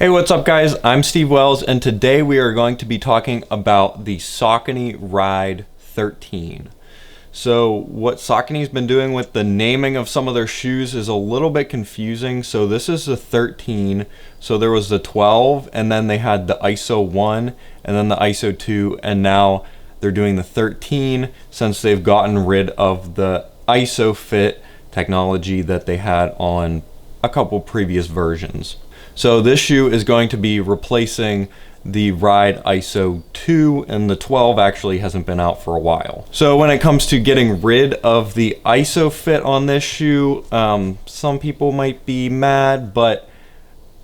Hey, what's up guys? I'm Steve Wells and today we are going to be talking about the Saucony Ride 13. So what Saucony's been doing with the naming of some of their shoes is a little bit confusing. So this is the 13. So there was the 12 and then they had the ISO 1 and then the ISO 2 and now they're doing the 13 since they've gotten rid of the ISO fit technology that they had on a couple previous versions. So this shoe is going to be replacing the Ride ISO 2 and the 12 actually hasn't been out for a while. So when it comes to getting rid of the ISO fit on this shoe, some people might be mad, but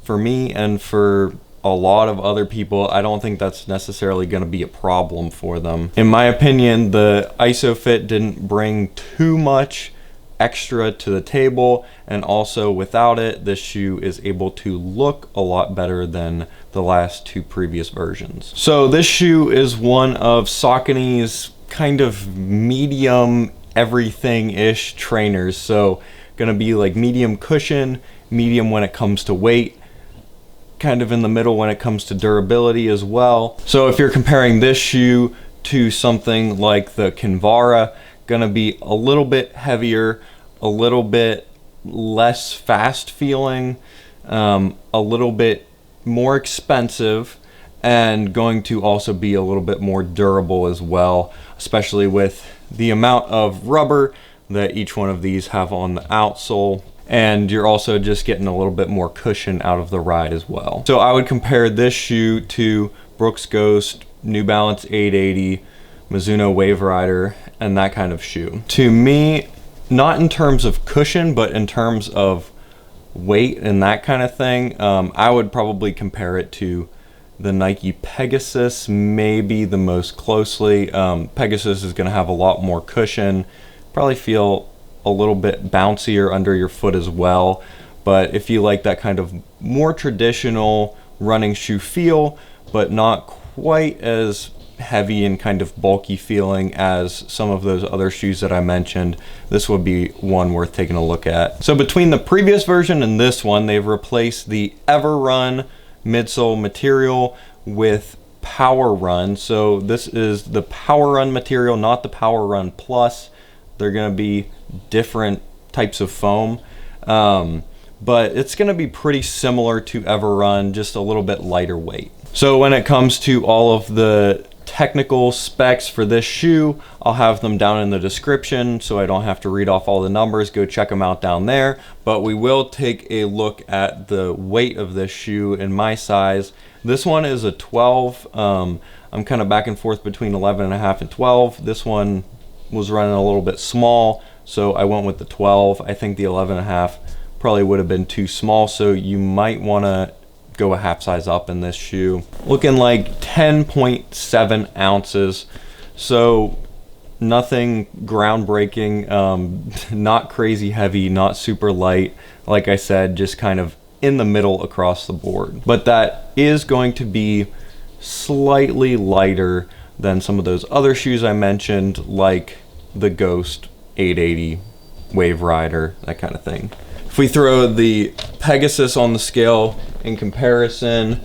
for me and for a lot of other people, I don't think that's necessarily going to be a problem for them. In my opinion, the ISO fit didn't bring too much extra to the table, and also without it, this shoe is able to look a lot better than the last two previous versions. So this shoe is one of Saucony's kind of medium everything-ish trainers. So gonna be like medium cushion, medium when it comes to weight, kind of in the middle when it comes to durability as well. So if you're comparing this shoe to something like the Kinvara, gonna be a little bit heavier, a little bit less fast feeling, a little bit more expensive, and going to also be a little bit more durable as well, especially with the amount of rubber that each one of these have on the outsole. And you're also just getting a little bit more cushion out of the ride as well. So I would compare this shoe to Brooks Ghost, New Balance 880, Mizuno Wave Rider, and that kind of shoe. To me, not in terms of cushion, but in terms of weight and that kind of thing, I would probably compare it to the Nike Pegasus, maybe the most closely. Pegasus is gonna have a lot more cushion, probably feel a little bit bouncier under your foot as well. But if you like that kind of more traditional running shoe feel, but not quite as heavy and kind of bulky feeling as some of those other shoes that I mentioned, this would be one worth taking a look at. So between the previous version and this one, they've replaced the Everrun midsole material with Power Run. So this is the Power Run material, not the Power Run Plus. They're going to be different types of foam, but it's going to be pretty similar to Everrun, just a little bit lighter weight. So when it comes to all of the technical specs for this shoe, I'll have them down in the description so I don't have to read off all the numbers. Go check them out down there. But we will take a look at the weight of this shoe in my size. This one is a 12. I'm kind of back and forth between 11.5 and 12. This one was running a little bit small, so I went with the 12. I think the 11.5 probably would have been too small, so you might want to go a half size up in this shoe. Looking like 10.7 ounces, so nothing groundbreaking, not crazy heavy, not super light. Like I said, just kind of in the middle across the board. But that is going to be slightly lighter than some of those other shoes I mentioned, like the Ghost 880, Wave Rider, that kind of thing. If we throw the Pegasus on the scale in comparison,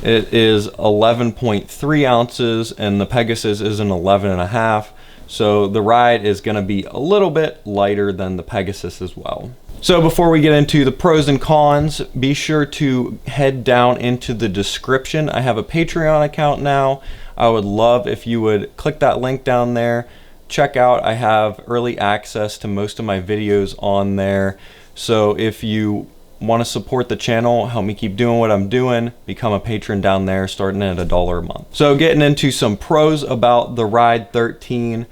it is 11.3 ounces and the Pegasus is an 11.5. So the Ride is going to be a little bit lighter than the Pegasus as well. So before we get into the pros and cons, be sure to head down into the description. I have a Patreon account now. I would love if you would click that link down there. Check out, I have early access to most of my videos on there. So if you want to support the channel, help me keep doing what I'm doing, become a patron down there starting at $1 a month. So getting into some pros about the Ride 13.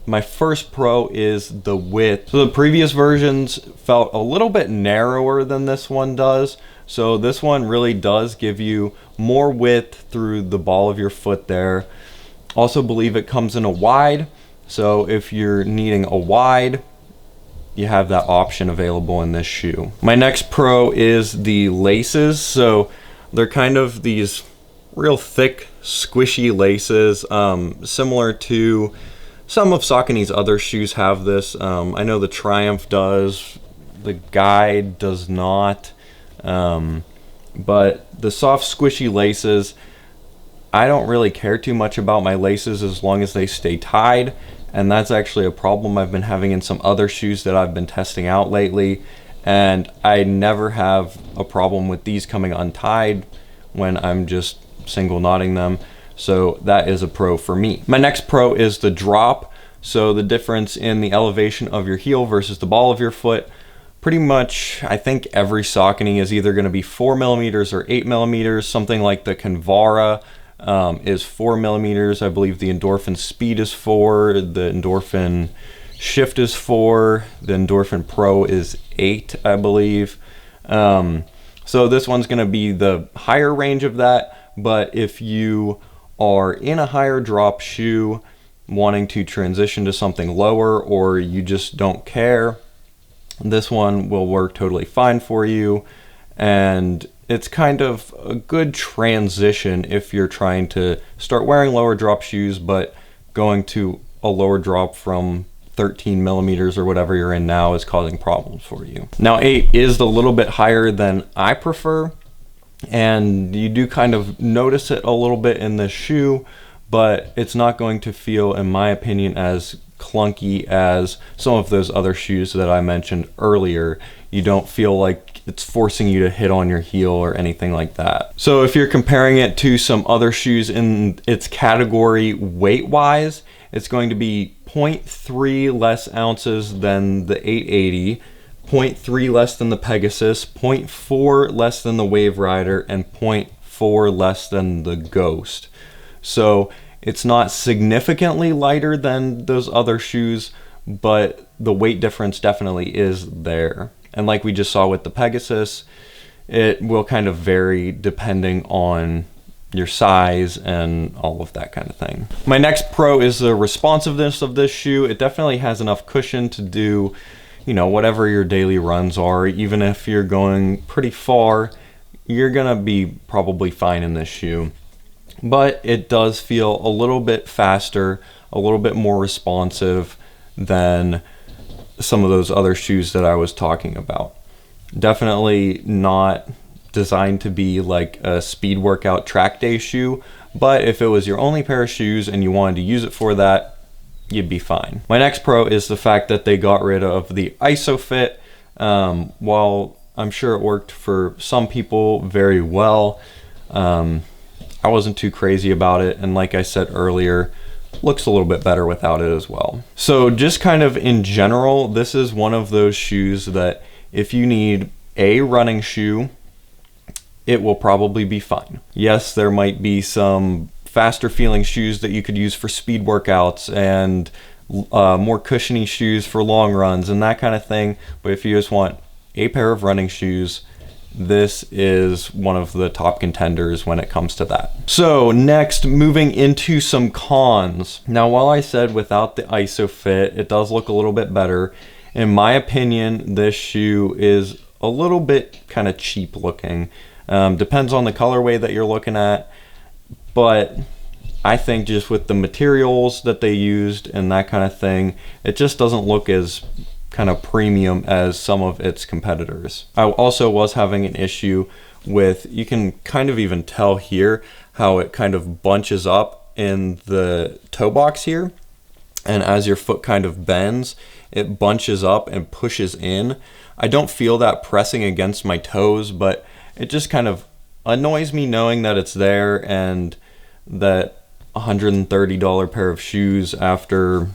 My first pro is the width. So the previous versions felt a little bit narrower than this one does. So this one really does give you more width through the ball of your foot there. Also believe it comes in a wide. So if you're needing a wide, you have that option available in this shoe. My next pro is the laces. So they're kind of these real thick, squishy laces, similar to some of Saucony's other shoes have this. I know the Triumph does, the Guide does not. But the soft squishy laces, I don't really care too much about my laces as long as they stay tied, and that's actually a problem I've been having in some other shoes that I've been testing out lately, and I never have a problem with these coming untied when I'm just single knotting them. So that is a pro for me. My next pro is the drop. So the difference in the elevation of your heel versus the ball of your foot. Pretty much, I think every Saucony is either going to be 4 millimeters or 8 millimeters. Something like the Convara is 4 millimeters. I believe the Endorphin Speed is 4. The Endorphin Shift is 4. The Endorphin Pro is 8, I believe. So this one's going to be the higher range of that. But if you are in a higher drop shoe, wanting to transition to something lower, or you just don't care, this one will work totally fine for you. And it's kind of a good transition if you're trying to start wearing lower drop shoes, but going to a lower drop from 13 millimeters or whatever you're in now is causing problems for you. Now 8 is a little bit higher than I prefer, and you do kind of notice it a little bit in this shoe, but it's not going to feel, in my opinion, as clunky as some of those other shoes that I mentioned earlier. You don't feel like it's forcing you to hit on your heel or anything like that. So if you're comparing it to some other shoes in its category weight-wise, it's going to be 0.3 less ounces than the 880, 0.3 less than the Pegasus, 0.4 less than the Wave Rider, and 0.4 less than the Ghost. So it's not significantly lighter than those other shoes, but the weight difference definitely is there. And like we just saw with the Pegasus, it will kind of vary depending on your size and all of that kind of thing. My next pro is the responsiveness of this shoe. It definitely has enough cushion to do, you know, whatever your daily runs are. Even if you're going pretty far, you're gonna be probably fine in this shoe. But it does feel a little bit faster, a little bit more responsive than some of those other shoes that I was talking about. Definitely not designed to be like a speed workout track day shoe, but if it was your only pair of shoes and you wanted to use it for that, you'd be fine. My next pro is the fact that they got rid of the ISOFIT. While I'm sure it worked for some people very well, I wasn't too crazy about it, and like I said earlier, looks a little bit better without it as well. So just kind of in general, this is one of those shoes that if you need a running shoe, it will probably be fine. Yes, there might be some faster feeling shoes that you could use for speed workouts and more cushiony shoes for long runs and that kind of thing, but if you just want a pair of running shoes, this is one of the top contenders when it comes to that. So next, moving into some cons. Now, while I said without the ISOFIT, it does look a little bit better, in my opinion, this shoe is a little bit kind of cheap looking. Depends on the colorway that you're looking at, but I think just with the materials that they used and that kind of thing, it just doesn't look as kind of premium as some of its competitors. I also was having an issue with, you can kind of even tell here how it kind of bunches up in the toe box here, and as your foot kind of bends, it bunches up and pushes in. I don't feel that pressing against my toes, but it just kind of annoys me knowing that it's there, and that $130 pair of shoes after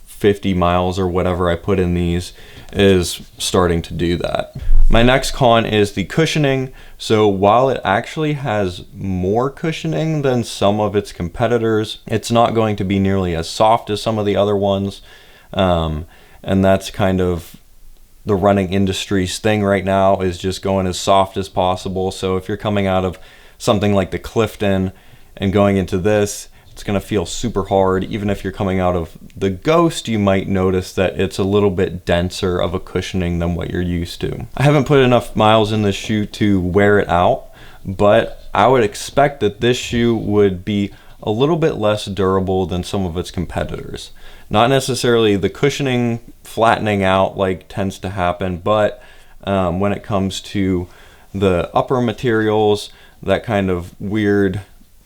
50 miles or whatever I put in these is starting to do that. My next con is the cushioning. So while it actually has more cushioning than some of its competitors, it's not going to be nearly as soft as some of the other ones. And that's kind of the running industry's thing right now, is just going as soft as possible. So if you're coming out of something like the Clifton and going into this, it's going to feel super hard. Even if you're coming out of the Ghost, you might notice that it's a little bit denser of a cushioning than what you're used to. I haven't put enough miles in this shoe to wear it out, but I would expect that this shoe would be a little bit less durable than some of its competitors. Not necessarily the cushioning flattening out like tends to happen, but when it comes to the upper materials, that kind of weird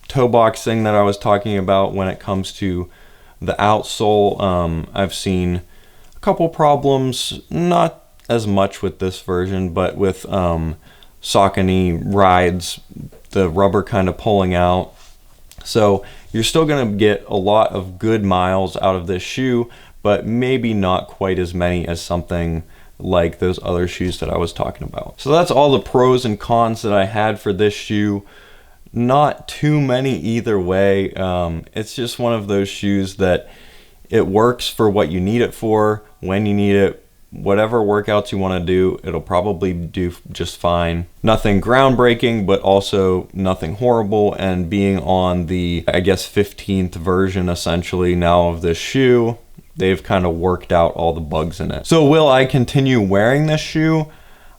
toe box thing that I was talking about when it comes to the outsole. I've seen a couple problems, not as much with this version, but with Saucony Rides, the rubber kind of pulling out. So you're still going to get a lot of good miles out of this shoe, but maybe not quite as many as something like those other shoes that I was talking about. So that's all the pros and cons that I had for this shoe. Not too many either way. It's just one of those shoes that it works for what you need it for, when you need it. Whatever workouts you want to do, it'll probably do just fine. Nothing groundbreaking, but also nothing horrible. And being on the, I guess, 15th version essentially now of this shoe, they've kind of worked out all the bugs in it. So will I continue wearing this shoe?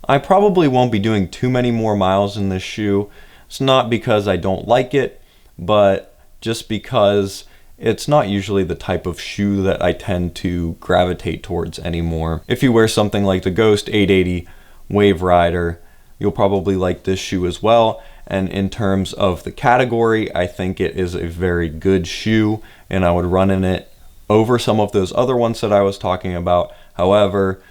I probably won't be doing too many more miles in this shoe. It's not because I don't like it, but just because it's not usually the type of shoe that I tend to gravitate towards anymore. If you wear something like the Ghost 880 Wave Rider, you'll probably like this shoe as well. And in terms of the category, I think it is a very good shoe, and I would run in it over some of those other ones that I was talking about. However,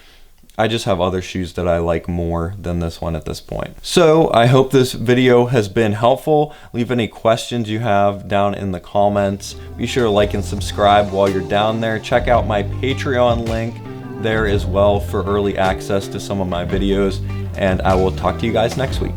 I just have other shoes that I like more than this one at this point. So I hope this video has been helpful. Leave any questions you have down in the comments. Be sure to like and subscribe while you're down there. Check out my Patreon link there as well for early access to some of my videos, and I will talk to you guys next week.